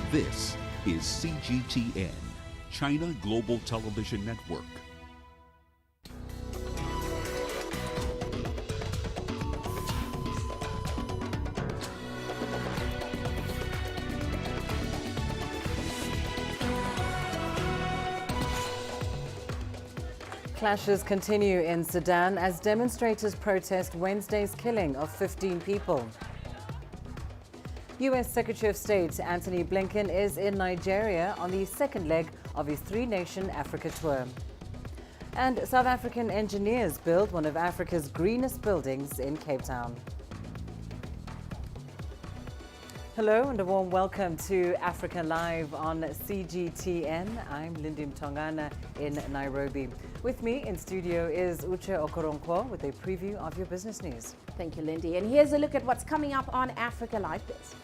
This is CGTN, China Global Television Network. Clashes continue in Sudan as demonstrators protest Wednesday's killing of 15 people. U.S. Secretary of State Antony Blinken is in Nigeria on the second leg of his three-nation Africa tour. And South African engineers build one of Africa's greenest buildings in Cape Town. Hello and a warm welcome to Africa Live on CGTN. I'm Lindy Mtongana in Nairobi. With me in studio is Uche Okoronkwo with a preview of your business news. Thank you, Lindy. And here's a look at what's coming up on Africa Live Biz.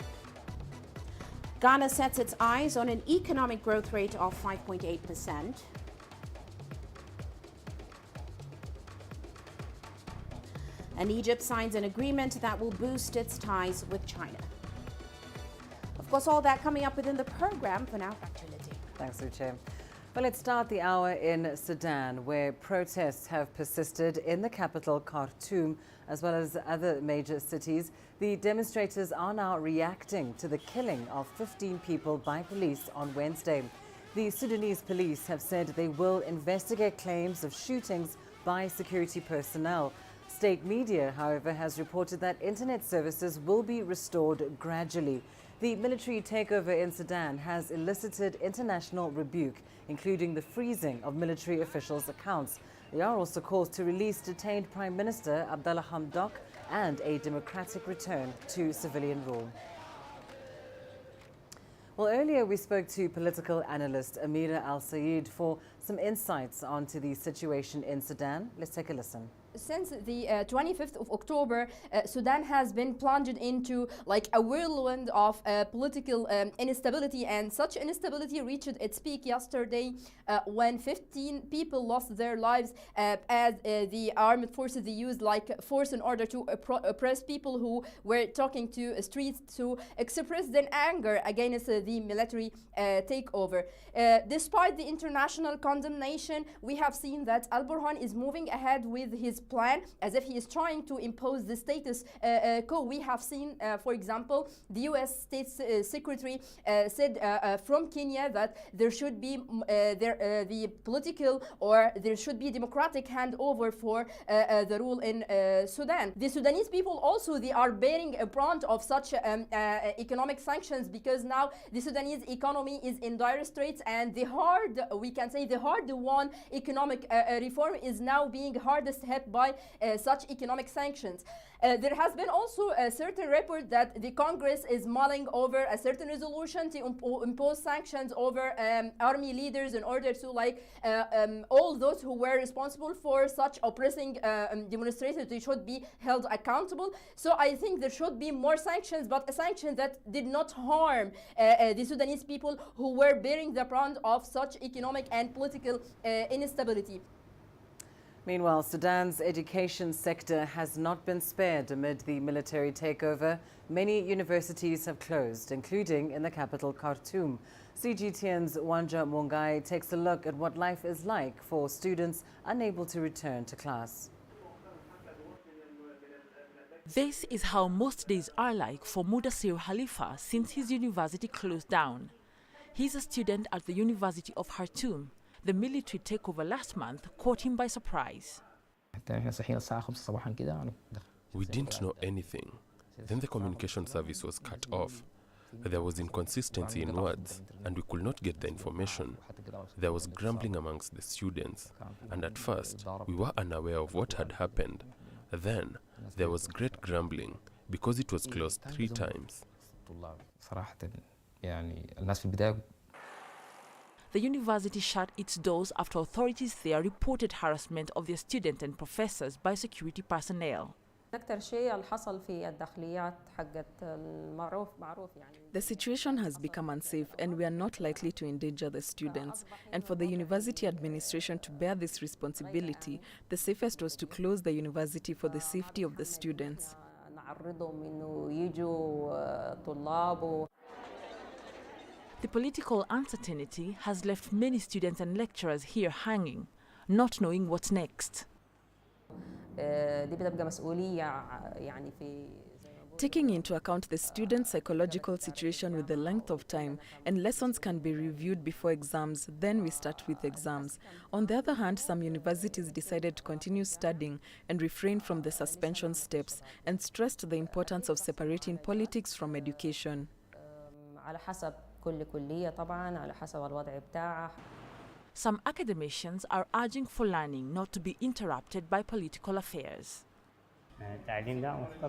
Ghana sets its eyes on an economic growth rate of 5.8%. And Egypt signs an agreement that will boost its ties with China. Of course, all that coming up within the program. For now, back to Lindy. Thanks, Uche. Well, let's start the hour in Sudan, where protests have persisted in the capital, Khartoum, as well as other major cities. The demonstrators are now reacting to the killing of 15 people by police on Wednesday. The Sudanese police have said they will investigate claims of shootings by security personnel. State media, however, has reported that internet services will be restored gradually. The military takeover in Sudan has elicited international rebuke, including the freezing of military officials' accounts. There are also calls to release detained Prime Minister Abdallah Hamdok and a democratic return to civilian rule. Well, earlier we spoke to political analyst Amira Al-Sayed for some insights onto the situation in Sudan. Let's take a listen. Since the 25th of October, Sudan has been plunged into like a whirlwind of political instability, and such instability reached its peak yesterday when 15 people lost their lives as the armed forces used like force in order to oppress people who were talking to streets to express their anger against the military takeover. Despite the international condemnation, we have seen that Al-Burhan is moving ahead with his plan as if he is trying to impose the status quo. We have seen, for example, the U.S. State Secretary said from Kenya that there should be the political or there should be democratic handover for the rule in Sudan. The Sudanese people also, they are bearing a brunt of such economic sanctions because now the Sudanese economy is in dire straits, and the hard, we can say the hard-won economic reform is now being hardest hit by such economic sanctions. There has been also a certain report that the Congress is mulling over a certain resolution to impose sanctions over army leaders in order to all those who were responsible for such oppressing demonstrators, they should be held accountable. So I think there should be more sanctions, but a sanction that did not harm the Sudanese people who were bearing the brunt of such economic and political instability. Meanwhile, Sudan's education sector has not been spared amid the military takeover. Many universities have closed, including in the capital, Khartoum. CGTN's Wanja Mungai takes a look at what life is like for students unable to return to class. This is how most days are like for Mudassir Khalifa since his university closed down. He's a student at the University of Khartoum. The military takeover last month caught him by surprise. We didn't know anything. Then the communication service was cut off. There was inconsistency in words, and we could not get the information. There was grumbling amongst the students, and at first, we were unaware of what had happened. Then, there was great grumbling, because it was closed 3 times. The university shut its doors after authorities there reported harassment of their students and professors by security personnel. The situation has become unsafe and we are not likely to endanger the students. And for the university administration to bear this responsibility, the safest was to close the university for the safety of the students. The political uncertainty has left many students and lecturers here hanging, not knowing what's next. Taking into account the student's psychological situation with the length of time, and lessons can be reviewed before exams, then we start with exams. On the other hand, some universities decided to continue studying and refrain from the suspension steps, and stressed the importance of separating politics from education. Some academicians are urging for learning not to be interrupted by political affairs.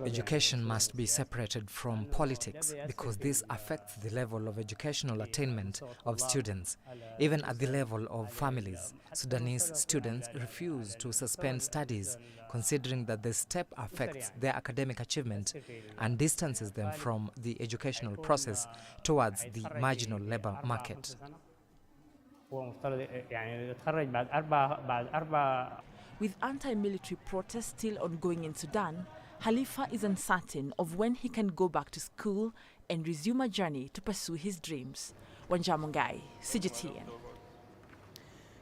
Education must be separated from politics because this affects the level of educational attainment of students, even at the level of families. Sudanese students refuse to suspend studies, considering that the step affects their academic achievement and distances them from the educational process towards the marginal labor market. With anti-military protests still ongoing in Sudan, Khalifa is uncertain of when he can go back to school and resume a journey to pursue his dreams. Wanjamungai, CGTN.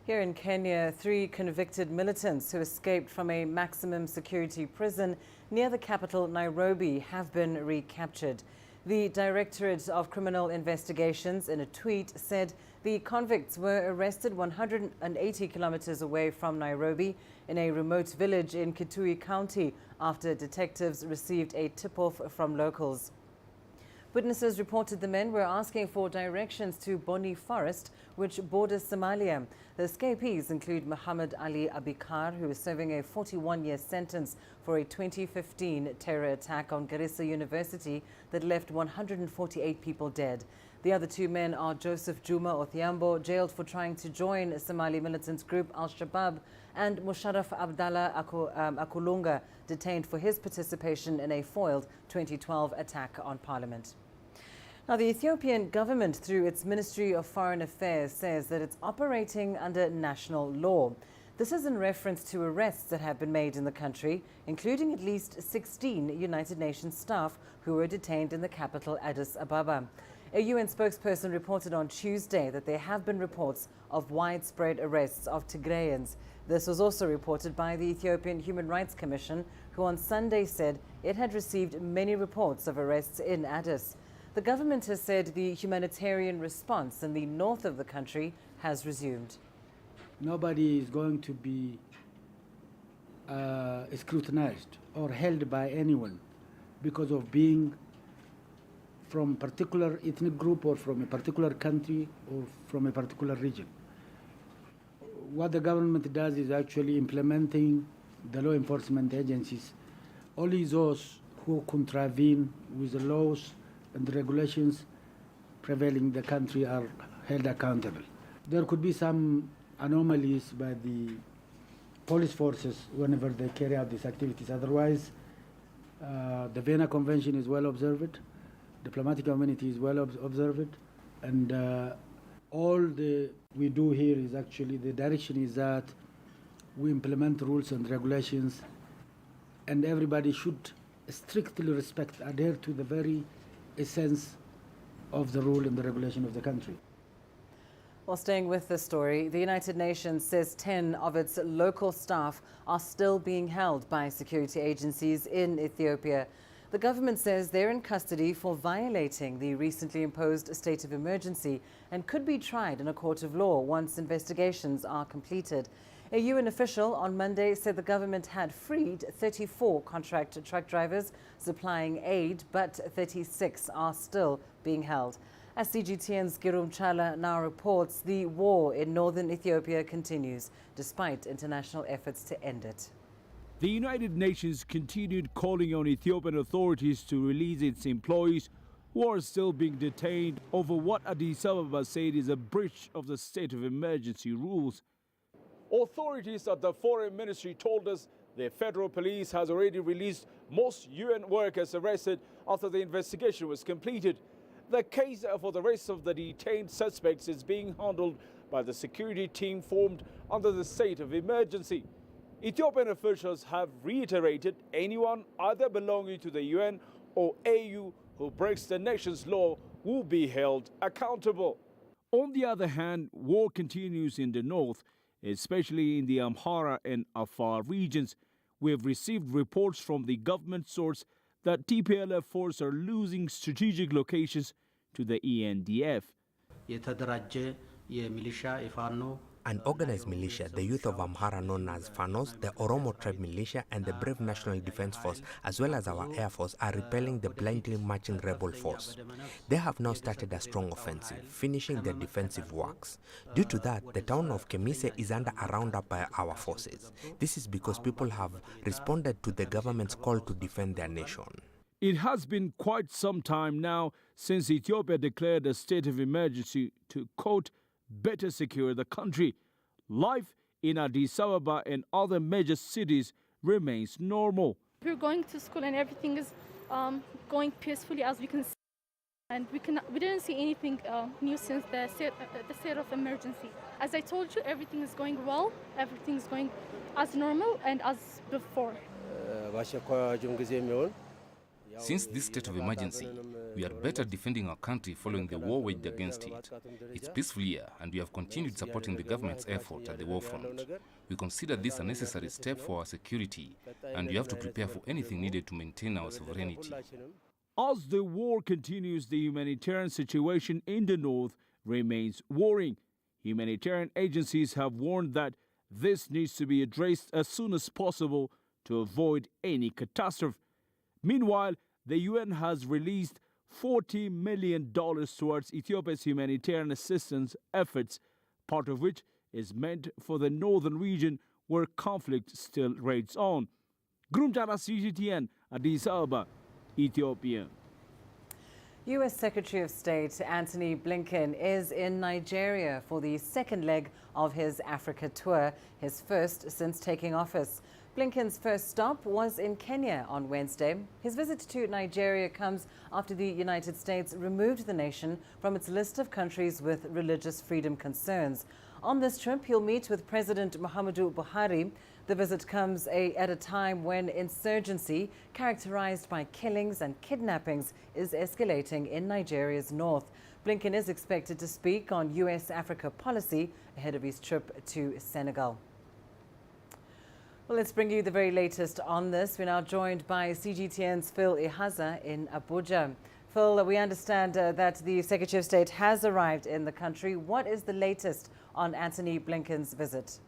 Here in Kenya, 3 convicted militants who escaped from a maximum security prison near the capital, Nairobi, have been recaptured. The Directorate of Criminal Investigations, in a tweet, said the convicts were arrested 180 kilometers away from Nairobi in a remote village in Kitui County after detectives received a tip-off from locals. Witnesses reported the men were asking for directions to Boni Forest, which borders Somalia. The escapees include Muhammad Ali Abikar, who is serving a 41-year sentence for a 2015 terror attack on Garissa University that left 148 people dead. The other 2 men are Joseph Juma Othiambo, jailed for trying to join Somali militant group Al-Shabaab, and Musharraf Abdallah Akulunga, detained for his participation in a foiled 2012 attack on Parliament. Now, the Ethiopian government, through its Ministry of Foreign Affairs, says that it's operating under national law. This is in reference to arrests that have been made in the country, including at least 16 United Nations staff who were detained in the capital, Addis Ababa. A UN spokesperson reported on Tuesday that there have been reports of widespread arrests of Tigrayans. This was also reported by the Ethiopian Human Rights Commission, who on Sunday said it had received many reports of arrests in Addis. The government has said the humanitarian response in the north of the country has resumed. Nobody is going to be scrutinized or held by anyone because of being from a particular ethnic group or from a particular country or from a particular region. What the government does is actually implementing the law enforcement agencies. Only those who contravene with the laws and the regulations prevailing in the country are held accountable. There could be some anomalies by the police forces whenever they carry out these activities. Otherwise, the Vienna Convention is well observed, diplomatic community is well observed, and all we do here is actually, the direction is that we implement rules and regulations, and everybody should strictly adhere to the very essence of the rule and the regulation of the country. Well, staying with the story, the United Nations says 10 of its local staff are still being held by security agencies in Ethiopia. The government says they're in custody for violating the recently imposed state of emergency and could be tried in a court of law once investigations are completed. A UN official on Monday said the government had freed 34 contract truck drivers supplying aid, but 36 are still being held. As CGTN's Girum Chala now reports, the war in northern Ethiopia continues, despite international efforts to end it. The United Nations continued calling on Ethiopian authorities to release its employees who are still being detained over what Addis Ababa said is a breach of the state of emergency rules. Authorities at the Foreign Ministry told us the federal police has already released most UN workers arrested after the investigation was completed. The case for the rest of the detained suspects is being handled by the security team formed under the state of emergency. Ethiopian officials have reiterated anyone either belonging to the UN or AU who breaks the nation's law will be held accountable. On the other hand, war continues in the north, especially in the Amhara and Afar regions. We have received reports from the government source that TPLF forces are losing strategic locations to the ENDF. An organized militia, the youth of Amhara known as Fanos, the Oromo tribe militia and the brave National Defense Force, as well as our Air Force, are repelling the blindly marching rebel force. They have now started a strong offensive, finishing their defensive works. Due to that, the town of Kemise is under a roundup by our forces. This is because people have responded to the government's call to defend their nation. It has been quite some time now since Ethiopia declared a state of emergency to, quote, better secure the country. Life in Addis Ababa and other major cities remains normal. We're going to school and everything is going peacefully, as we can see. And we didn't see anything new since the state of emergency. As I told you, everything is going well. Everything is going as normal and as before. Since this state of emergency, we are better defending our country following the war waged against it. It's peaceful here, and we have continued supporting the government's effort at the war front. We consider this a necessary step for our security, and we have to prepare for anything needed to maintain our sovereignty. As the war continues, the humanitarian situation in the north remains worrying. Humanitarian agencies have warned that this needs to be addressed as soon as possible to avoid any catastrophe. Meanwhile, the UN has released $40 million towards Ethiopia's humanitarian assistance efforts, part of which is meant for the northern region where conflict still rages on. Grumjana CGTN, Addis Ababa, Ethiopia. U.S. Secretary of State Antony Blinken is in Nigeria for the second leg of his Africa tour, his first since taking office. Blinken's first stop was in Kenya on Wednesday. His visit to Nigeria comes after the United States removed the nation from its list of countries with religious freedom concerns. On this trip, he'll meet with President Muhammadu Buhari. The visit comes at a time when insurgency, characterized by killings and kidnappings, is escalating in Nigeria's north. Blinken is expected to speak on U.S.-Africa policy ahead of his trip to Senegal. Well, let's bring you the very latest on this. We're now joined by CGTN's Phil Ihaza in Abuja. Phil, we understand that the Secretary of State has arrived in the country. What is the latest on Antony Blinken's visit?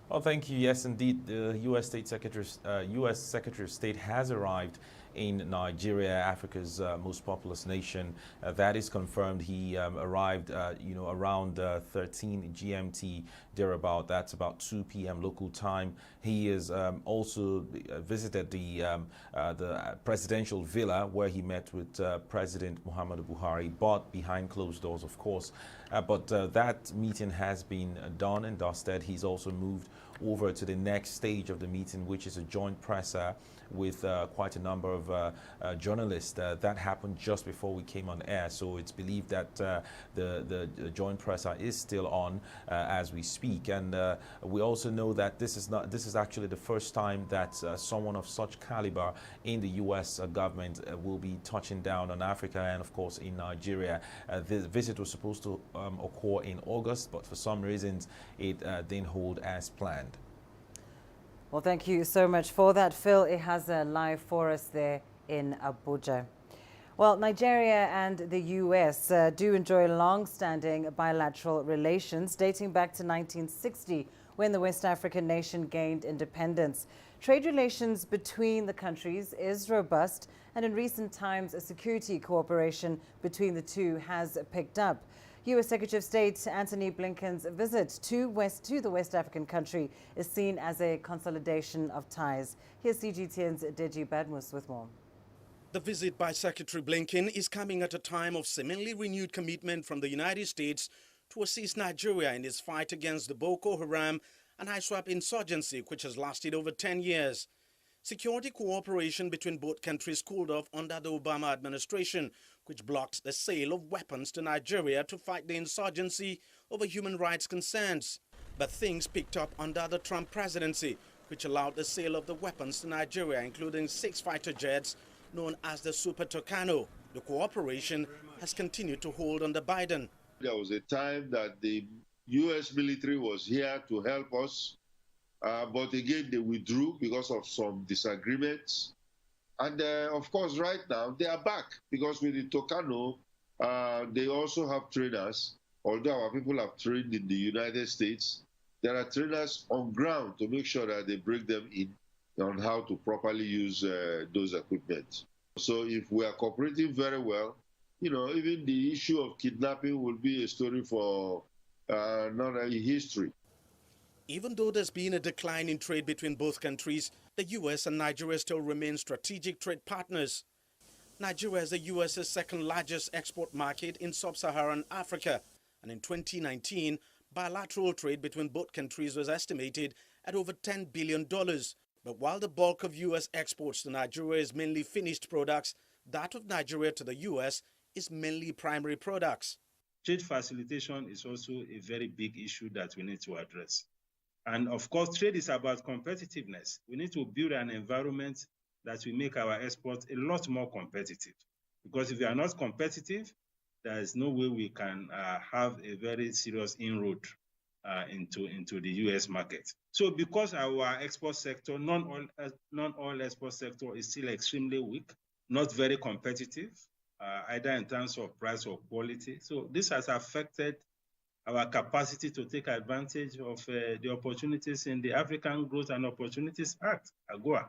Well, thank you. Yes, indeed, the U.S. Secretary of State has arrived in Nigeria, Africa's most populous nation. That is confirmed. He arrived, around 13 GMT, thereabout. That's about 2 p.m. local time. He has also visited the presidential villa where he met with President Muhammadu Buhari, but behind closed doors, of course. But that meeting has been done and dusted. He's also moved over to the next stage of the meeting, which is a joint presser with quite a number of journalists. That happened just before we came on air, so it's believed that the joint presser is still on as we speak. And we also know that this is actually the first time that someone of such caliber in the U.S. government will be touching down on Africa and, of course, in Nigeria. The visit was supposed to occur in August, but for some reasons it didn't hold as planned. Well, thank you so much for that, Phil. It has a live for us there in Abuja. Well, Nigeria and the U.S. do enjoy long-standing bilateral relations dating back to 1960, when the West African nation gained independence. Trade relations between the countries is robust, and in recent times, a security cooperation between the two has picked up. U.S. Secretary of State Antony Blinken's visit to the West African country is seen as a consolidation of ties. Here's CGTN's Deji Badmus with more. The visit by Secretary Blinken is coming at a time of seemingly renewed commitment from the United States to assist Nigeria in its fight against the Boko Haram and ISWAP insurgency, which has lasted over 10 years. Security cooperation between both countries cooled off under the Obama administration, which blocked the sale of weapons to Nigeria to fight the insurgency over human rights concerns. But things picked up under the Trump presidency, which allowed the sale of the weapons to Nigeria, including 6 fighter jets known as the Super Tucano. The cooperation has continued to hold under Biden. There was a time that the U.S. military was here to help us, but again they withdrew because of some disagreements. And of course, right now they are back because with the Tucano, they also have trainers. Although our people have trained in the United States, there are trainers on ground to make sure that they bring them in on how to properly use those equipment. So if we are cooperating very well, you know, even the issue of kidnapping will be a story for another history. Even though there's been a decline in trade between both countries, the U.S. and Nigeria still remain strategic trade partners. Nigeria is the U.S.'s second largest export market in sub-Saharan Africa, and in 2019, bilateral trade between both countries was estimated at over $10 billion. But while the bulk of U.S. exports to Nigeria is mainly finished products, that of Nigeria to the U.S. is mainly primary products. Trade facilitation is also a very big issue that we need to address. And of course, trade is about competitiveness. We need to build an environment that will make our exports a lot more competitive. Because if we are not competitive, there is no way we can have a very serious inroad into the U.S. market. So because our export sector, non-oil export sector is still extremely weak, not very competitive, either in terms of price or quality. So this has affected our capacity to take advantage of the opportunities in the African Growth and Opportunities Act, AGOA.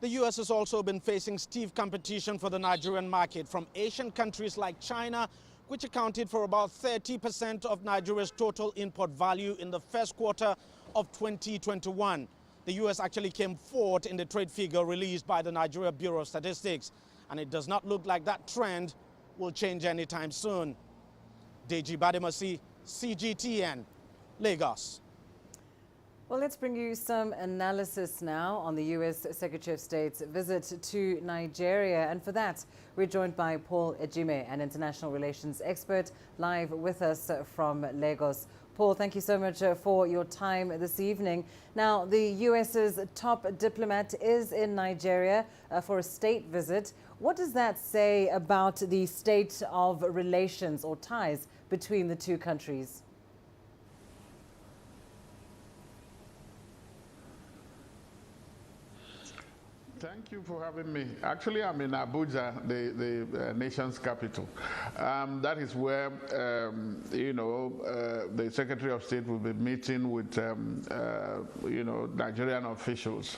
The U.S. has also been facing stiff competition for the Nigerian market from Asian countries like China, which accounted for about 30% of Nigeria's total import value in the first quarter of 2021. The U.S. actually came fourth in the trade figure released by the Nigeria Bureau of Statistics, and it does not look like that trend will change anytime soon. Deji Bademasi, CGTN, Lagos. Well, let's bring you some analysis now on the U.S. Secretary of State's visit to Nigeria. And for that, we're joined by Paul Ejime, an international relations expert, live with us from Lagos. Paul, thank you so much for your time this evening. Now, the U.S.'s top diplomat is in Nigeria for a state visit. What does that say about the state of relations or ties between the two countries? Thank you for having me. Actually, I'm in Abuja, the nation's capital. That is where, the Secretary of State will be meeting with, Nigerian officials.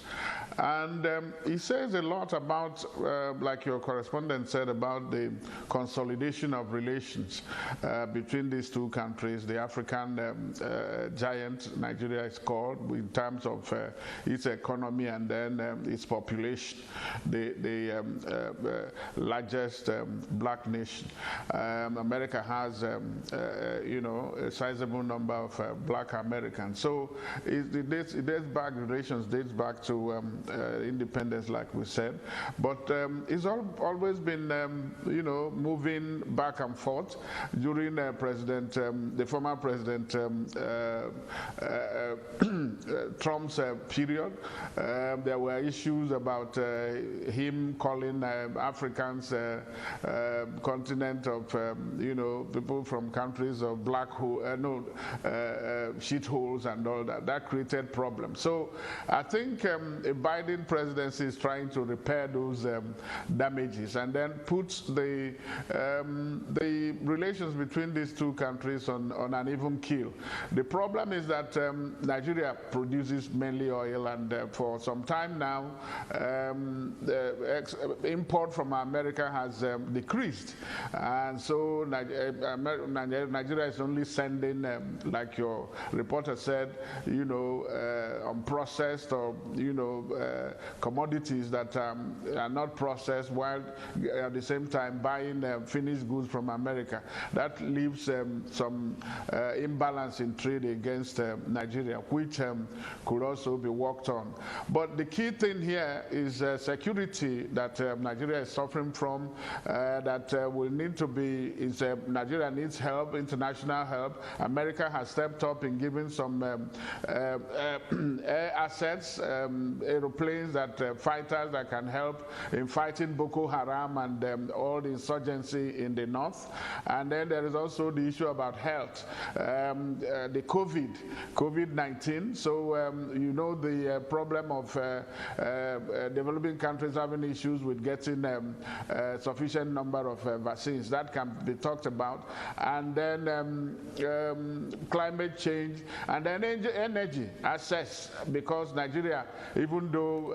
And he says a lot about, like your correspondent said, about the consolidation of relations between these two countries, the African giant, Nigeria is called, in terms of its economy and then its population. The largest black nation. America has, a sizable number of black Americans. So it dates back, relations dates back to independence, like we said. But it's always been, moving back and forth. During the former President Trump's period, there were issues about him calling Africans continent of people from countries of black shitholes and all that. That created problems. So I think a Biden presidency is trying to repair those damages and then puts the relations between these two countries on an even keel. The problem is that Nigeria produces mainly oil, and for some time now the import from America has decreased, and so Nigeria is only sending, like your reporter said, unprocessed or commodities that are not processed, while at the same time buying finished goods from America. That leaves some imbalance in trade against Nigeria, which could also be worked on. But the key thing here is security that Nigeria is suffering from, that will need to be, Nigeria needs help, international help. America has stepped up in giving some air assets, aeroplanes, fighters that can help in fighting Boko Haram and all the insurgency in the north. And then there is also the issue about health, the COVID-19. So you know the problem of developing countries having issues with getting sufficient number of vaccines. That can be talked about. And then climate change, and then energy access, because Nigeria, even though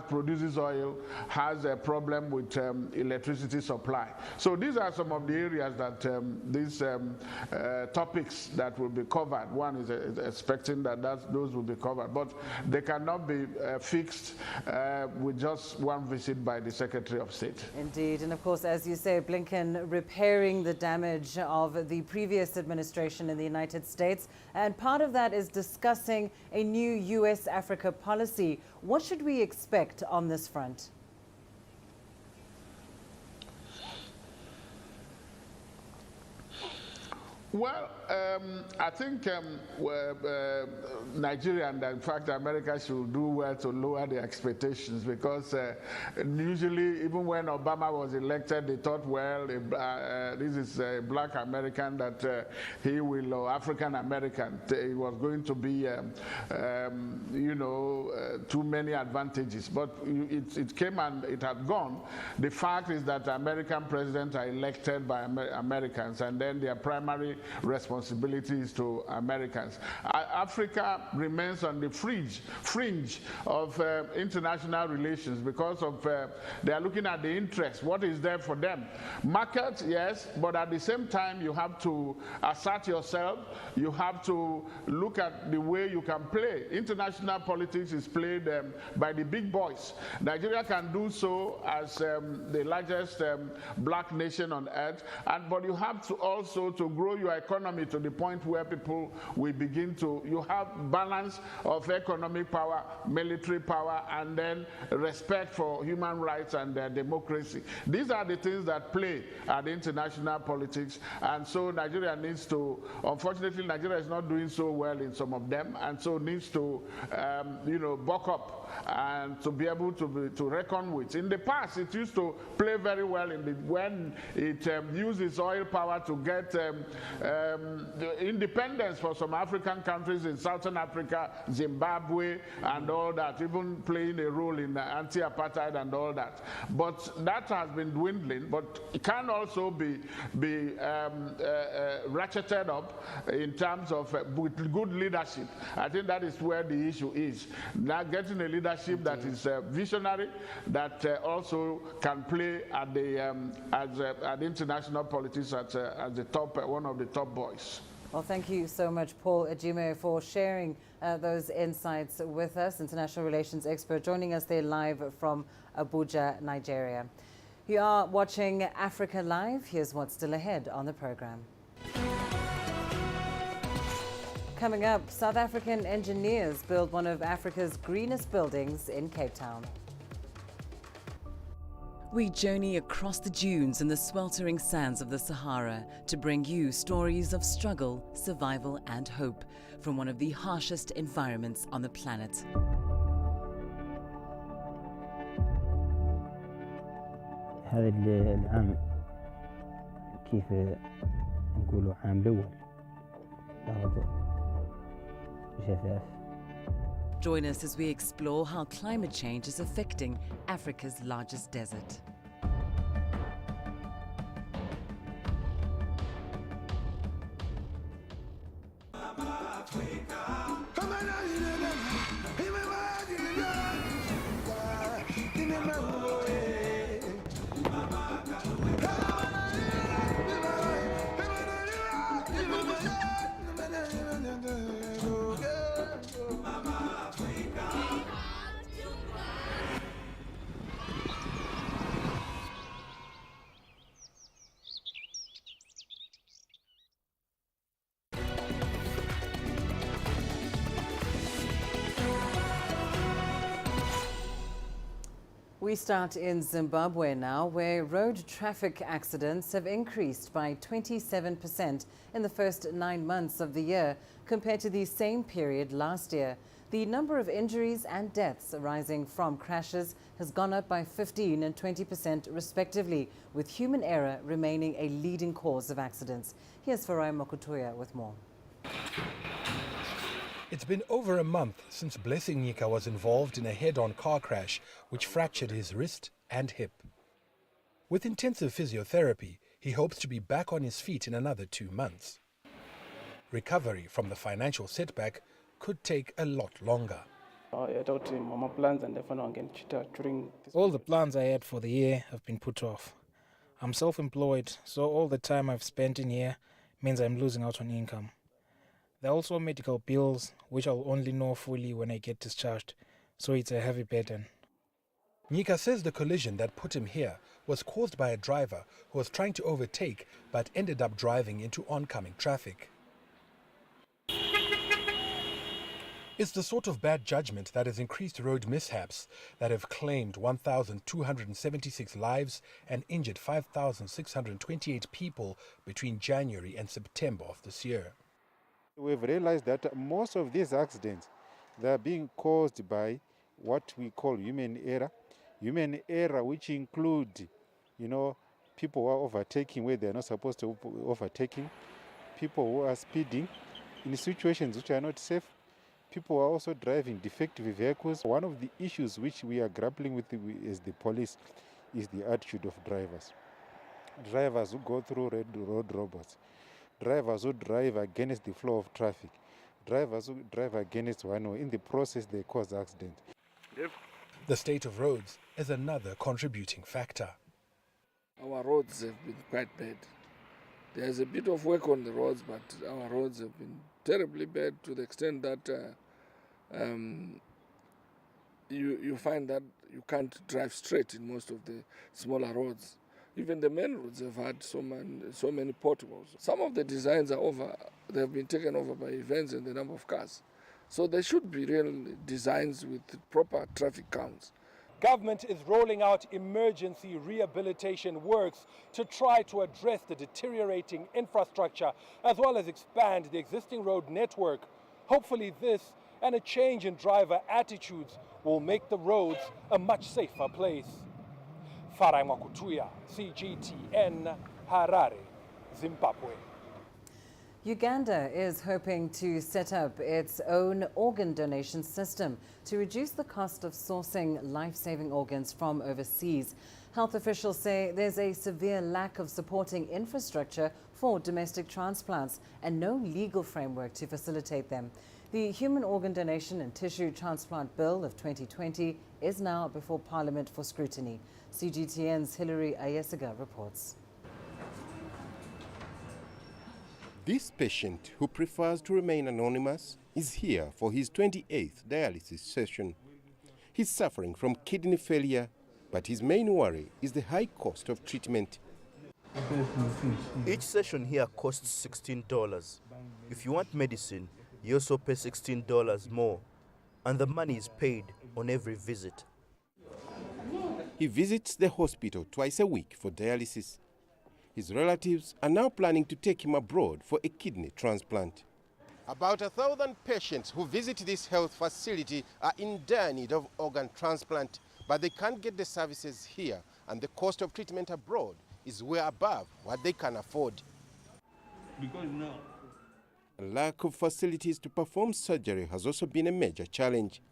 produces oil, has a problem with electricity supply. So these are some of the areas that these topics that will be covered. One is expecting that those will be covered, but they cannot be fixed with just one visit by the Secretary of State. Indeed, and of course, as you say, Blinken repairing the damage of the previous administration in the United States, and part of that is discussing a new U.S.-Africa policy. What should we expect on this front? Well, I think Nigeria and in fact America should do well to lower the expectations, because usually even when Obama was elected, they thought, well, this is a black American that he will, or African American, it was going to be, you know, too many advantages. But it came and it had gone. The fact is that American presidents are elected by Americans, and then their primary responsibilities to Americans. Africa remains on the fringe of international relations, because of they are looking at the interest. What is there for them? Market, yes, but at the same time you have to assert yourself. You have to look at the way you can play. International politics is played by the big boys. Nigeria can do so as the largest black nation on earth, but you have to also to grow your economy to the point where people will begin to, you have balance of economic power, military power, and then respect for human rights and democracy. These are the things that play at international politics, and so Nigeria needs to, unfortunately, Nigeria is not doing so well in some of them, and so needs to, you know, buck up and to be able to reckon with. In the past, it used to play very well when it used its oil power to get the independence for some African countries in Southern Africa, Zimbabwe, and all that, even playing a role in anti-apartheid and all that. But that has been dwindling, but it can also be ratcheted up in terms of with good leadership. I think that is where the issue is. Now getting a leadership that is visionary, that also can play at the at international politics at the top, one of the top boys. Well, thank you so much, Paul Ejime, for sharing those insights with us, international relations expert, joining us there live from Abuja, Nigeria. You are watching Africa Live. Here's what's still ahead on the program. Coming up, South African engineers build one of Africa's greenest buildings in Cape Town. We journey across the dunes and the sweltering sands of the Sahara to bring you stories of struggle, survival and hope from one of the harshest environments on the planet. هذا العام كيف نقولوا عام الأول برضو جفاف. Join us as we explore how climate change is affecting Africa's largest desert. We start in Zimbabwe now, where road traffic accidents have increased by 27% in the first 9 months of the year compared to the same period last year. The number of injuries and deaths arising from crashes has gone up by 15% and 20% respectively, with human error remaining a leading cause of accidents. Here's Farai Mokutoya with more. It's been over a month since Blessing Nika was involved in a head-on car crash which fractured his wrist and hip. With intensive physiotherapy, he hopes to be back on his feet in another 2 months. Recovery from the financial setback could take a lot longer. All the plans I had for the year have been put off. I'm self-employed, so all the time I've spent in here means I'm losing out on income. There are also medical bills, which I'll only know fully when I get discharged, so it's a heavy burden. Nika says the collision that put him here was caused by a driver who was trying to overtake but ended up driving into oncoming traffic. It's the sort of bad judgment that has increased road mishaps that have claimed 1,276 lives and injured 5,628 people between January and September of this year. We've realized that most of these accidents, they are being caused by what we call human error, which include, people who are overtaking where they're not supposed to overtaking, people who are speeding in situations which are not safe, people who are also driving defective vehicles. One of the issues which we are grappling with as the police is the attitude of drivers. Drivers who go through road robots. Drivers who drive against the flow of traffic, drivers who drive against one way. In the process, they cause accidents. The state of roads is another contributing factor. Our roads have been quite bad. There's a bit of work on the roads, but our roads have been terribly bad to the extent that you find that you can't drive straight in most of the smaller roads. Even the main roads have had so many potholes. Some of the designs are over. They have been taken over by events and the number of cars. So there should be real designs with proper traffic counts. Government is rolling out emergency rehabilitation works to try to address the deteriorating infrastructure as well as expand the existing road network. Hopefully this and a change in driver attitudes will make the roads a much safer place. Farai Mokutoya, CGTN, Harare, Zimbabwe. Uganda is hoping to set up its own organ donation system to reduce the cost of sourcing life-saving organs from overseas. Health officials say there's a severe lack of supporting infrastructure for domestic transplants and no legal framework to facilitate them. The Human Organ Donation and Tissue Transplant Bill of 2020 is now before Parliament for scrutiny. CGTN's Hilary Ayesiga reports. This patient, who prefers to remain anonymous, is here for his 28th dialysis session. He's suffering from kidney failure, but his main worry is the high cost of treatment. Each session here costs $16. If you want medicine, you also pay $16 more, and the money is paid on every visit. He visits the hospital twice a week for dialysis. His relatives are now planning to take him abroad for a kidney transplant. About 1,000 patients who visit this health facility are in dire need of organ transplant, but they can't get the services here, and the cost of treatment abroad is way above what they can afford. Because now, a lack of facilities to perform surgery has also been a major challenge.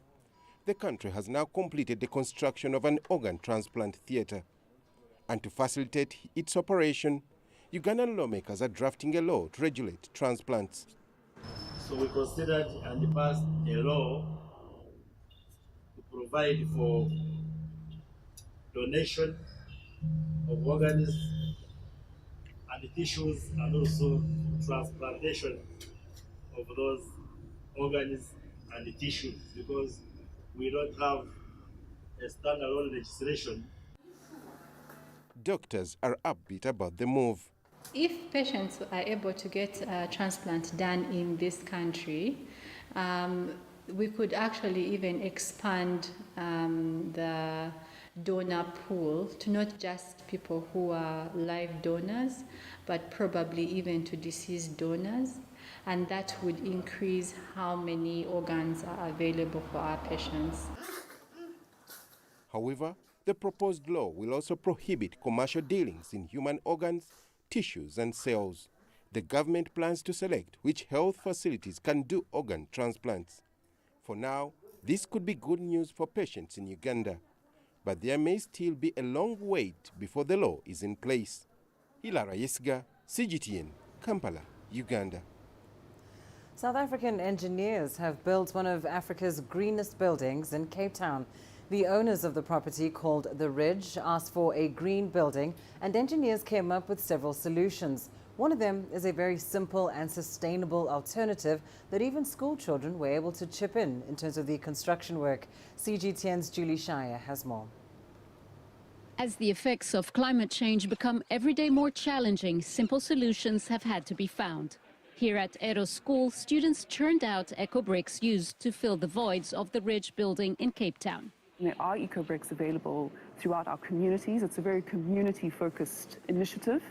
The country has now completed the construction of an organ transplant theatre. And to facilitate its operation, Ugandan lawmakers are drafting a law to regulate transplants. So we considered and passed a law to provide for donation of organs and tissues and also transplantation of those organs and tissues, because we don't have a standalone legislation. Doctors are upbeat about the move. If patients are able to get a transplant done in this country, we could actually even expand the donor pool to not just people who are live donors, but probably even to deceased donors. And that would increase how many organs are available for our patients. However, the proposed law will also prohibit commercial dealings in human organs, tissues, and cells. The government plans to select which health facilities can do organ transplants. For now, this could be good news for patients in Uganda, but there may still be a long wait before the law is in place. Ilara Yesiga, CGTN, Kampala, Uganda. South African engineers have built one of Africa's greenest buildings in Cape Town. The owners of the property, called The Ridge, asked for a green building, and engineers came up with several solutions. One of them is a very simple and sustainable alternative that even school children were able to chip in terms of the construction work. CGTN's Julie Shire has more. As the effects of climate change become every day more challenging, simple solutions have had to be found. Here at Ero School, students churned out eco-bricks used to fill the voids of the Ridge building in Cape Town. There are eco-bricks available throughout our communities. It's a very community-focused initiative,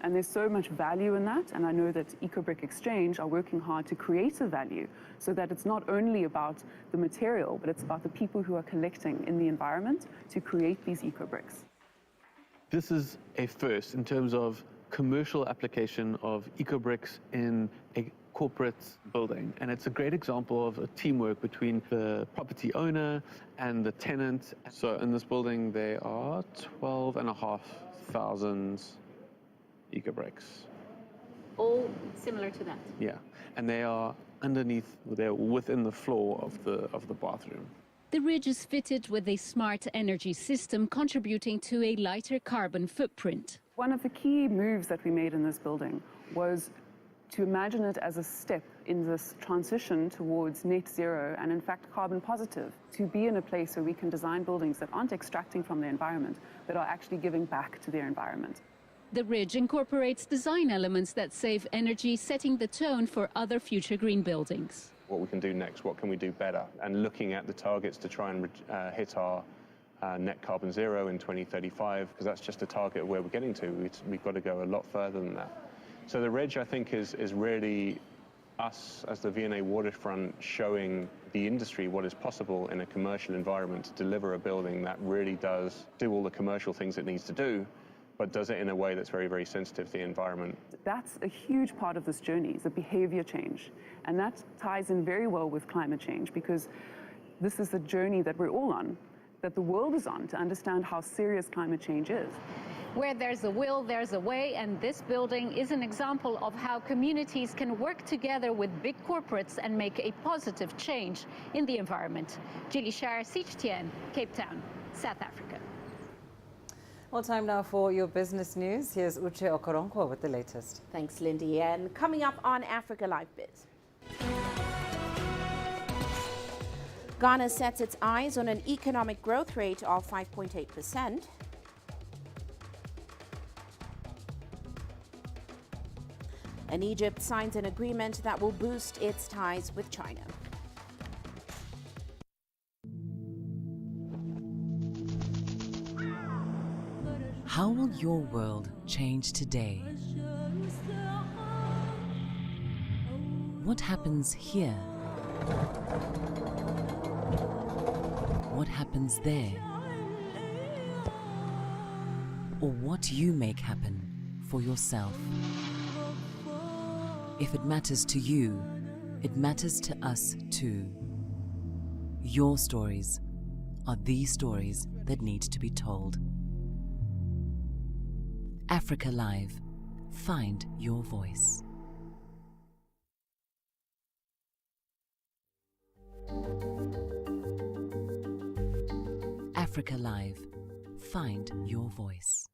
and there's so much value in that. And I know that Eco-Brick Exchange are working hard to create a value so that it's not only about the material, but it's about the people who are collecting in the environment to create these eco-bricks. This is a first in terms of commercial application of eco-bricks in a corporate building, and it's a great example of a teamwork between the property owner and the tenant. So in this building there are 12,500 eco-bricks. All similar to that? Yeah, and they are underneath, they're within the floor of the bathroom. The Ridge is fitted with a smart energy system contributing to a lighter carbon footprint. One of the key moves that we made in this building was to imagine it as a step in this transition towards net zero and, in fact, carbon positive, to be in a place where we can design buildings that aren't extracting from the environment, but are actually giving back to their environment. The Ridge incorporates design elements that save energy, setting the tone for other future green buildings. What we can do next, what can we do better, and looking at the targets to try and hit our net carbon zero in 2035, because that's just a target where we're getting to. We've got to go a lot further than that. So the Ridge, I think, is really us as the V&A waterfront showing the industry what is possible in a commercial environment to deliver a building that really does do all the commercial things it needs to do, but does it in a way that's very, very sensitive to the environment. That's a huge part of this journey, is the behavior change. And that ties in very well with climate change, because this is the journey that we're all on, that the world is on, to understand how serious climate change is. Where there's a will, there's a way, and this building is an example of how communities can work together with big corporates and make a positive change in the environment. Julie Shire, CGTN, Cape Town, South Africa. Well, time now for your business news. Here's Uche Okoronkwo with the latest. Thanks, Lindy. And coming up on Africa Live Biz. Ghana sets its eyes on an economic growth rate of 5.8%. And Egypt signs an agreement that will boost its ties with China. How will your world change today? What happens here? What happens there? Or what you make happen for yourself? If it matters to you, it matters to us too. Your stories are the stories that need to be told. Africa Live. Find your voice. Africa Live. Find your voice.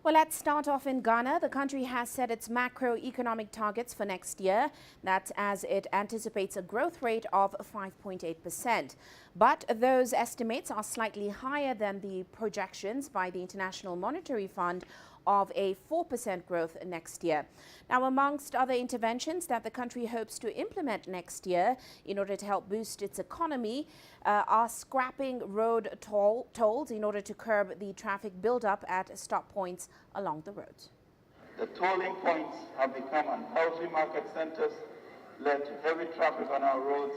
Well, let's start off in Ghana. The country has set its macroeconomic targets for next year. That's as it anticipates a growth rate of 5.8%. But those estimates are slightly higher than the projections by the International Monetary Fund of a 4% growth next year. Now, amongst other interventions that the country hopes to implement next year in order to help boost its economy are scrapping road tolls in order to curb the traffic buildup at stop points along the road. The tolling points have become unhealthy market centers, led to heavy traffic on our roads,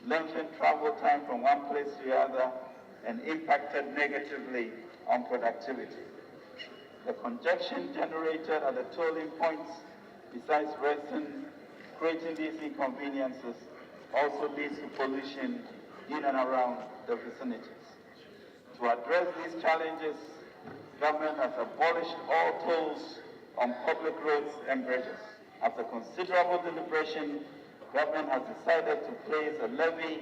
lengthened travel time from one place to the other, and impacted negatively on productivity. The congestion generated at the tolling points, besides creating these inconveniences, also leads to pollution in and around the vicinities. To address these challenges, government has abolished all tolls on public roads and bridges. After considerable deliberation, government has decided to place a levy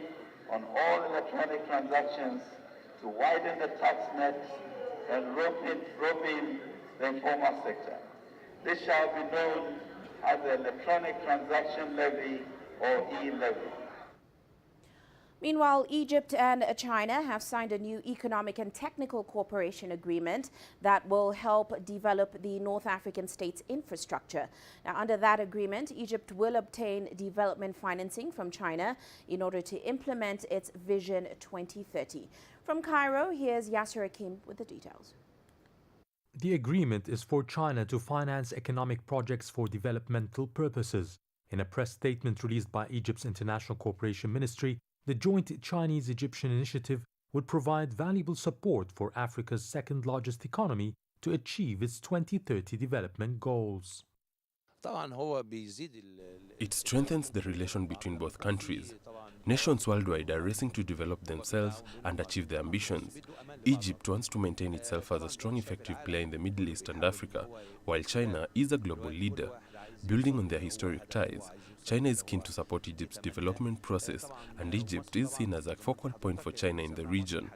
on all electronic transactions to widen the tax net and rope in the informal sector. This shall be known as the Electronic Transaction Levy or e-levy. Meanwhile, Egypt and China have signed a new economic and technical cooperation agreement that will help develop the North African state's infrastructure. Now, under that agreement, Egypt will obtain development financing from China in order to implement its Vision 2030. From Cairo, here's Yasser Hakim with the details. The agreement is for China to finance economic projects for developmental purposes. In a press statement released by Egypt's International Cooperation Ministry, the joint Chinese-Egyptian initiative would provide valuable support for Africa's second-largest economy to achieve its 2030 development goals. It strengthens the relation between both countries. Nations worldwide are racing to develop themselves and achieve their ambitions. Egypt wants to maintain itself as a strong, effective player in the Middle East and Africa, while China is a global leader. Building on their historic ties, China is keen to support Egypt's development process, and Egypt is seen as a focal point for China in the region.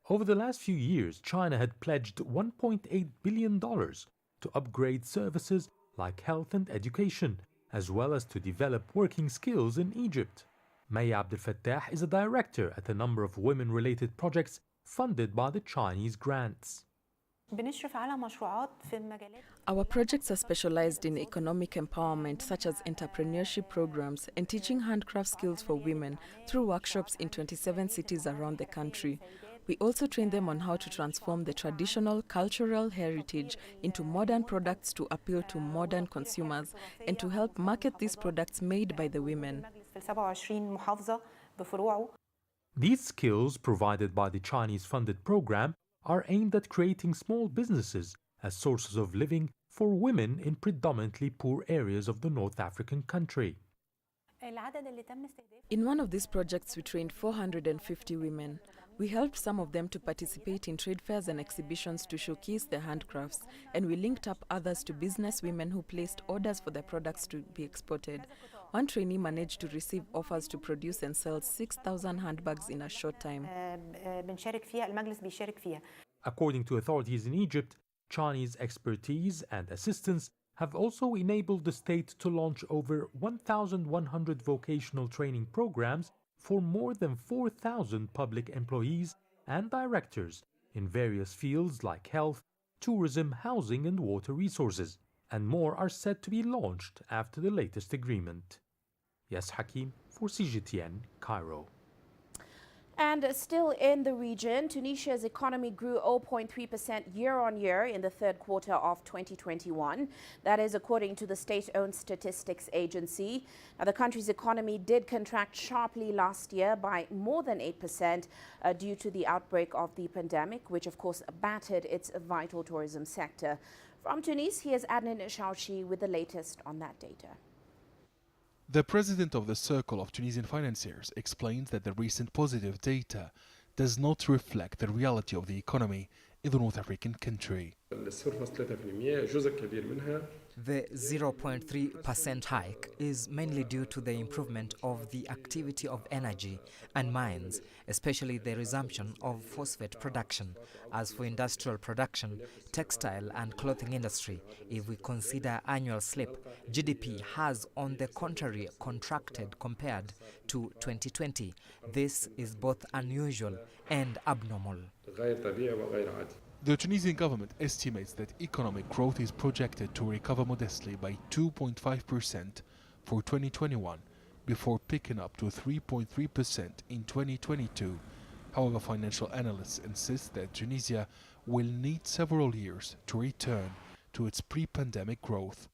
Over the last few years, China had pledged $1.8 billion to upgrade services like health and education, as well as to develop working skills in Egypt. Maya Abdel Fattah is a director at a number of women-related projects funded by the Chinese grants. Our projects are specialized in economic empowerment, such as entrepreneurship programs and teaching handcraft skills for women through workshops in 27 cities around the country. We also train them on how to transform the traditional cultural heritage into modern products to appeal to modern consumers and to help market these products made by the women. These skills provided by the Chinese-funded program are aimed at creating small businesses as sources of living for women in predominantly poor areas of the North African country. In one of these projects, we trained 450 women. We helped some of them to participate in trade fairs and exhibitions to showcase their handcrafts, and we linked up others to business women who placed orders for their products to be exported. One trainee managed to receive offers to produce and sell 6,000 handbags in a short time. According to authorities in Egypt, Chinese expertise and assistance have also enabled the state to launch over 1,100 vocational training programs for more than 4,000 public employees and directors in various fields like health, tourism, housing and water resources, and more are set to be launched after the latest agreement. Yasser Hakim for CGTN, Cairo. And still in the region, Tunisia's economy grew 0.3% year-on-year in the third quarter of 2021. That is according to the state-owned statistics agency. Now, the country's economy did contract sharply last year by more than 8% due to the outbreak of the pandemic, which of course battered its vital tourism sector. From Tunis, here's Adnan Shauchi with the latest on that data. The president of the Circle of Tunisian Financiers explains that the recent positive data does not reflect the reality of the economy in the North African country. The 0.3% hike is mainly due to the improvement of the activity of energy and mines, especially the resumption of phosphate production. As for industrial production, textile and clothing industry, if we consider annual slip, GDP has on the contrary contracted compared to 2020. This is both unusual and abnormal. The Tunisian government estimates that economic growth is projected to recover modestly by 2.5% for 2021, before picking up to 3.3% in 2022. However, financial analysts insist that Tunisia will need several years to return to its pre-pandemic growth.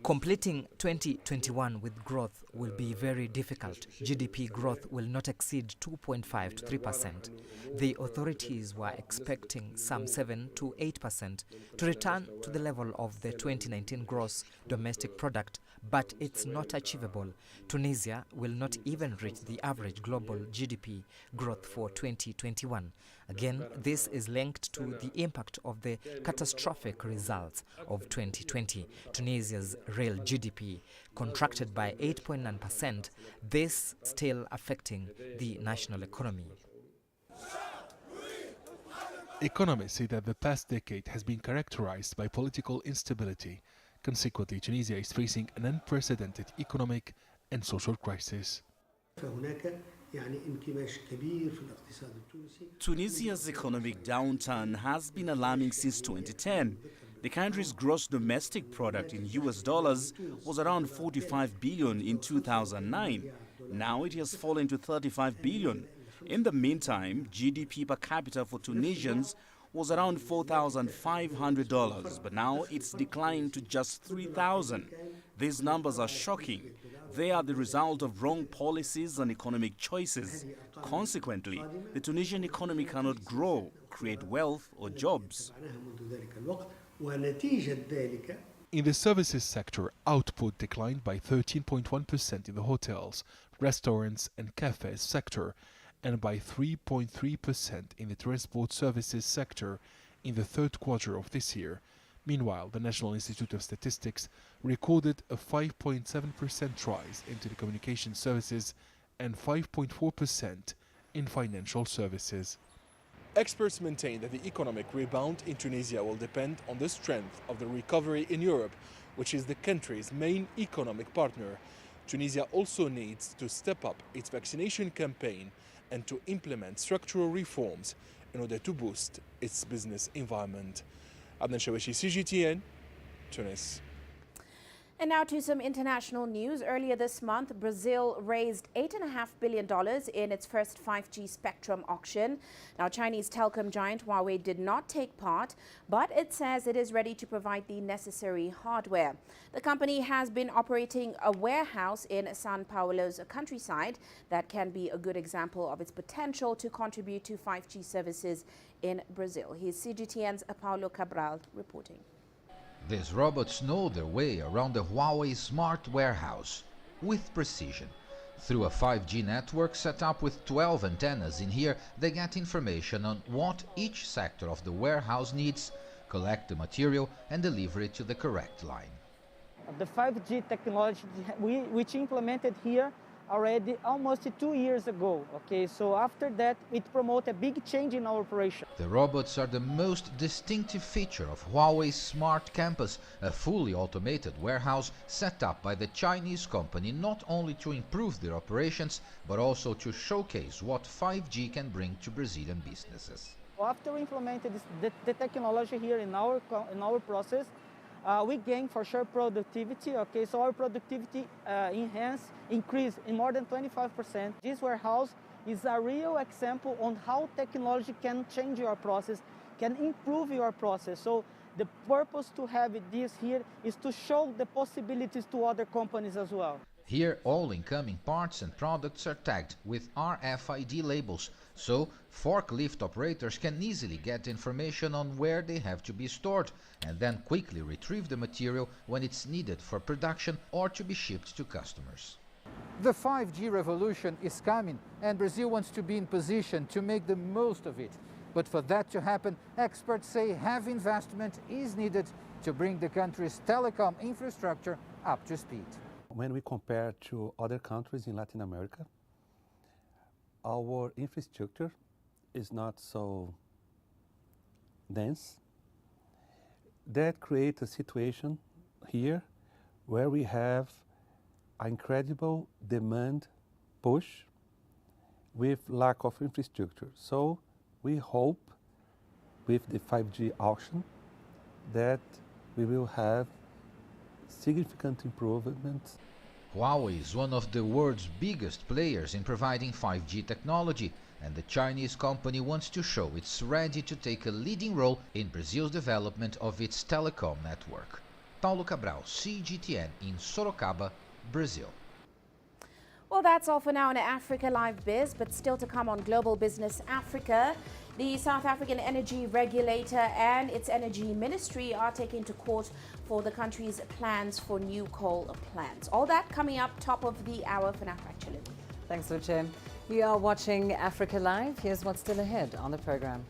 Completing 2021 with growth will be very difficult. GDP growth will not exceed 2.5 to 3%. The authorities were expecting some 7 to 8% to return to the level of the 2019 gross domestic product, but it's not achievable. Tunisia will not even reach the average global GDP growth for 2021. Again, this is linked to the impact of the catastrophic results of 2020. Tunisia's real GDP contracted by 8.9%, this still affecting the national economy. Economists say that the past decade has been characterized by political instability. Consequently, Tunisia is facing an unprecedented economic and social crisis. Tunisia's economic downturn has been alarming since 2010. The country's gross domestic product in US dollars was around 45 billion in 2009. Now it has fallen to 35 billion. In the meantime, GDP per capita for Tunisians was around $4,500, but now it's declined to just 3,000. These numbers are shocking. They are the result of wrong policies and economic choices. Consequently, the Tunisian economy cannot grow, create wealth or jobs. In the services sector, output declined by 13.1% in the hotels, restaurants and cafes sector, and by 3.3% in the transport services sector in the third quarter of this year. Meanwhile, the National Institute of Statistics recorded a 5.7% rise in telecommunication services and 5.4% in financial services. Experts maintain that the economic rebound in Tunisia will depend on the strength of the recovery in Europe, which is the country's main economic partner. Tunisia also needs to step up its vaccination campaign and to implement structural reforms in order to boost its business environment. Adnan Shawishi, CGTN, Tunis. And now to some international news. Earlier this month, Brazil raised $8.5 billion in its first 5G spectrum auction. Now, Chinese telecom giant Huawei did not take part, but it says it is ready to provide the necessary hardware. The company has been operating a warehouse in São Paulo's countryside that can be a good example of its potential to contribute to 5G services in Brazil. Here's CGTN's Paulo Cabral reporting. These robots know their way around the Huawei smart warehouse with precision. Through a 5G network set up with 12 antennas in here, they get information on what each sector of the warehouse needs, collect the material and deliver it to the correct line. The 5G technology which implemented here already almost 2 years ago. Okay, so after that, it promoted a big change in our operation. The robots are the most distinctive feature of Huawei's Smart Campus, a fully automated warehouse set up by the Chinese company not only to improve their operations, but also to showcase what 5G can bring to Brazilian businesses. After we implemented the technology here in our process, we gain for sure productivity. Okay, so our productivity increased in more than 25%. This warehouse is a real example on how technology can change your process, can improve your process. So the purpose to have this here is to show the possibilities to other companies as well. Here, all incoming parts and products are tagged with RFID labels, so forklift operators can easily get information on where they have to be stored and then quickly retrieve the material when it's needed for production or to be shipped to customers. The 5G revolution is coming, and Brazil wants to be in position to make the most of it. But for that to happen, experts say heavy investment is needed to bring the country's telecom infrastructure up to speed. When we compare to other countries in Latin America, our infrastructure is not so dense. That creates a situation here where we have an incredible demand push with lack of infrastructure. So we hope with the 5G auction that we will have significant improvements. Huawei is one of the world's biggest players in providing 5G technology, and the Chinese company wants to show it's ready to take a leading role in Brazil's development of its telecom network. Paulo Cabral, CGTN in Sorocaba, Brazil. Well, that's all for now on Africa Live Biz, but still to come on Global Business Africa. The South African energy regulator and its energy ministry are taken to court for the country's plans for new coal plants. All that coming up top of the hour for now, actually. Thanks, Uche. You are watching Africa Live. Here's what's still ahead on the program.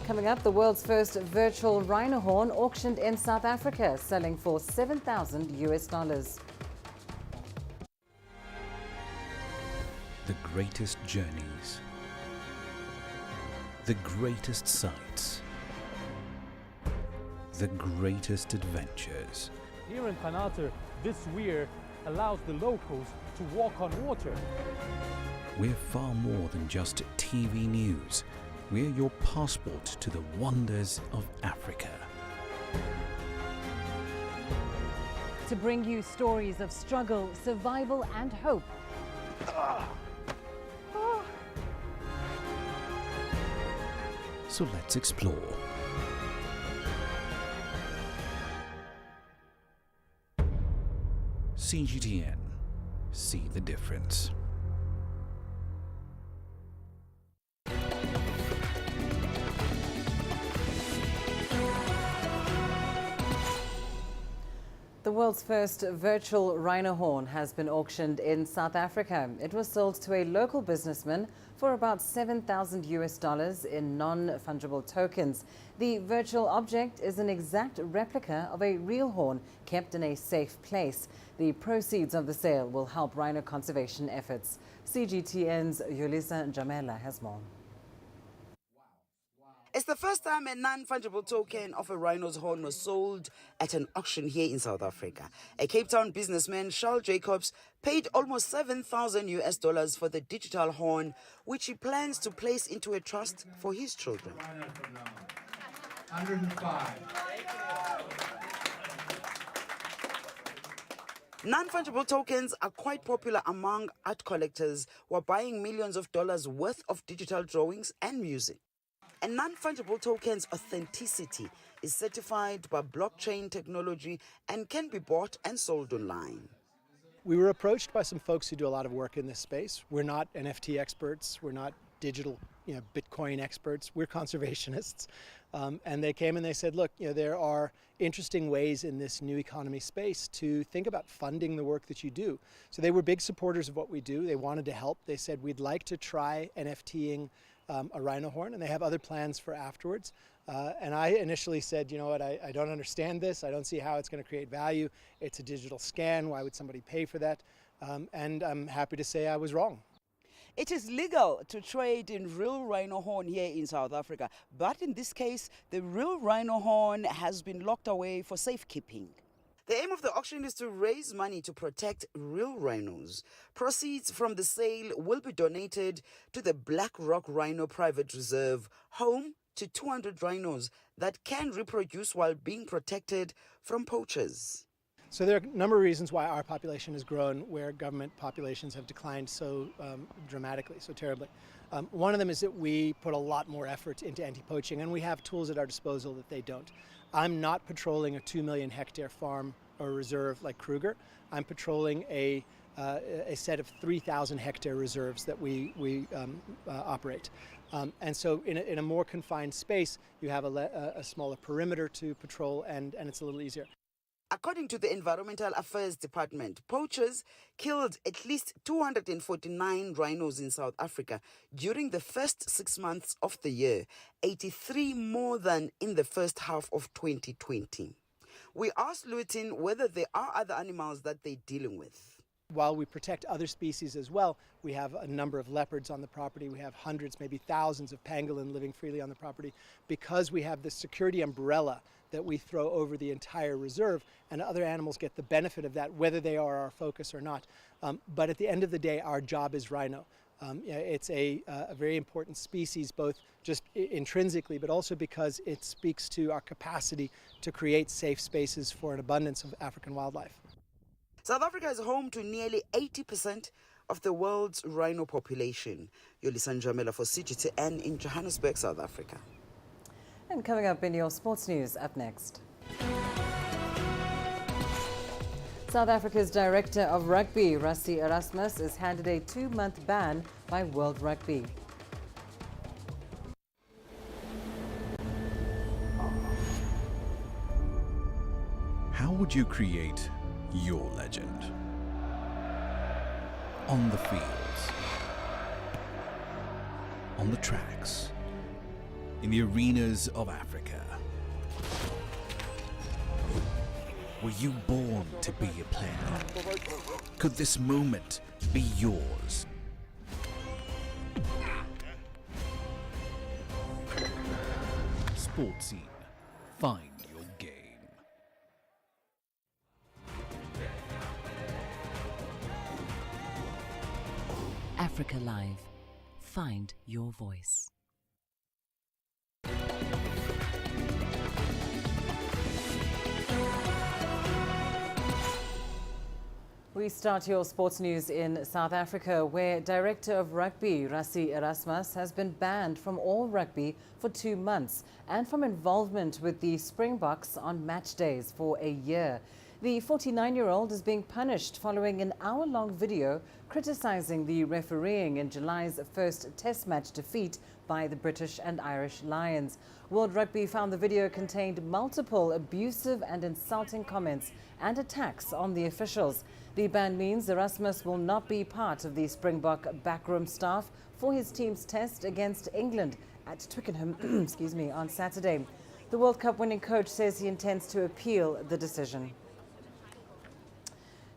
Coming up, the world's first virtual rhino horn auctioned in South Africa, selling for $7,000. The greatest journeys, the greatest sights, the greatest adventures. Here in Panata, this weir allows the locals to walk on water. We're far more than just TV news. We're your passport to the wonders of Africa. To bring you stories of struggle, survival and hope. So let's explore. CGTN. See the difference. The world's first virtual rhino horn has been auctioned in South Africa. It was sold to a local businessman for about $7,000 in non-fungible tokens. The virtual object is an exact replica of a real horn kept in a safe place. The proceeds of the sale will help rhino conservation efforts. CGTN's Yulisa Jamela has more. It's the first time a non-fungible token of a rhino's horn was sold at an auction here in South Africa. A Cape Town businessman, Charles Jacobs, paid almost $7,000 for the digital horn, which he plans to place into a trust for his children. 105. Non-fungible tokens are quite popular among art collectors who are buying millions of dollars worth of digital drawings and music. A non-fungible token's authenticity is certified by blockchain technology and can be bought and sold online. We were approached by some folks who do a lot of work in this space. We're not NFT experts. We're not digital, Bitcoin experts. We're conservationists. And they came and they said, look, there are interesting ways in this new economy space to think about funding the work that you do. So they were big supporters of what we do. They wanted to help. They said, we'd like to try NFTing a rhino horn, and they have other plans for afterwards. And I initially said, you know what, I don't understand this. I don't see how it's going to create value. It's a digital scan. Why would somebody pay for that? And I'm happy to say I was wrong. It is legal to trade in real rhino horn here in South Africa, but in this case, the real rhino horn has been locked away for safekeeping. The aim of the auction is to raise money to protect real rhinos. Proceeds from the sale will be donated to the Black Rock Rhino Private Reserve, home to 200 rhinos that can reproduce while being protected from poachers. So there are a number of reasons why our population has grown where government populations have declined so dramatically, so terribly. One of them is that we put a lot more effort into anti-poaching, and we have tools at our disposal that they don't. I'm not patrolling a 2 million hectare farm or reserve like Kruger. I'm patrolling a set of 3,000 hectare reserves that we operate. And so in a more confined space, you have a smaller perimeter to patrol, and it's a little easier. According to the Environmental Affairs Department, poachers killed at least 249 rhinos in South Africa during the first 6 months of the year, 83 more than in the first half of 2020. We asked Lutin whether there are other animals that they're dealing with. While we protect other species as well, we have a number of leopards on the property. We have hundreds, maybe thousands of pangolin living freely on the property because we have this security umbrella that we throw over the entire reserve, and other animals get the benefit of that, whether they are our focus or not. But at the end of the day, our job is rhino. It's a very important species, both just intrinsically, but also because it speaks to our capacity to create safe spaces for an abundance of African wildlife. South Africa is home to nearly 80% of the world's rhino population. Yolisa Njamela for CGTN in Johannesburg, South Africa. And coming up in your sports news, up next. South Africa's director of rugby, Rassie Erasmus, is handed a 2-month ban by World Rugby. How would you create your legend? On the fields, on the tracks, in the arenas of Africa. Were you born to be a player? Could this moment be yours? Sports Scene. Find your game. Africa Live. Find your voice. We start your sports news in South Africa, where Director of Rugby, Rassie Erasmus, has been banned from all rugby for 2 months and from involvement with the Springboks on match days for a year. The 49-year-old is being punished following an hour-long video criticising the refereeing in July's first Test match defeat by the British and Irish Lions. World Rugby found the video contained multiple abusive and insulting comments and attacks on the officials. The ban means Erasmus will not be part of the Springbok backroom staff for his team's test against England at Twickenham on Saturday. The World Cup winning coach says he intends to appeal the decision.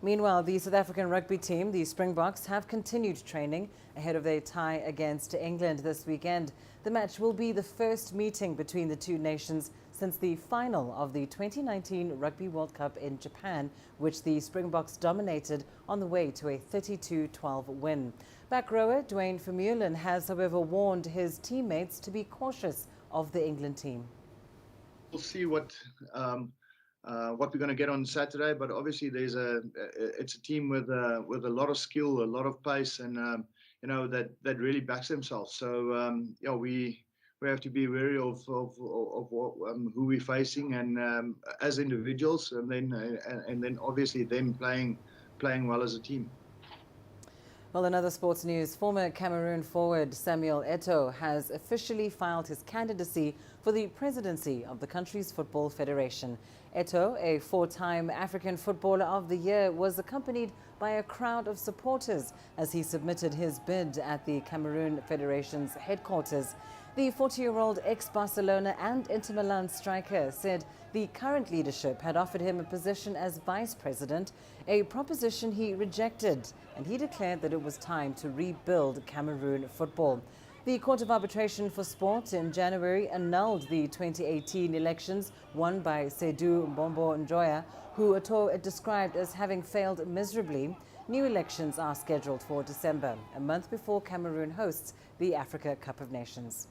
Meanwhile, the South African rugby team, the Springboks, have continued training ahead of their tie against England this weekend. The match will be the first meeting between the two nations since the final of the 2019 Rugby World Cup in Japan, which the Springboks dominated on the way to a 32-12 win. Back rower Dwayne Vermeulen has, however, warned his teammates to be cautious of the England team. We'll see what we're going to get on Saturday, but obviously it's a team with a lot of skill, a lot of pace, and that really backs themselves. So we have to be wary of who we're facing, and as individuals, and then obviously them playing well as a team. Well, in other sports news, former Cameroon forward Samuel Eto'o has officially filed his candidacy for the presidency of the country's football federation. Eto'o, a 4-time African Footballer of the Year, was accompanied by a crowd of supporters as he submitted his bid at the Cameroon Federation's headquarters. The 40-year-old ex-Barcelona and Inter Milan striker said the current leadership had offered him a position as vice president, a proposition he rejected, and he declared that it was time to rebuild Cameroon football. The Court of Arbitration for Sport in January annulled the 2018 elections won by Seydou Mbombo Njoya, who Eto'o described as having failed miserably. New elections are scheduled for December, a month before Cameroon hosts the Africa Cup of Nations.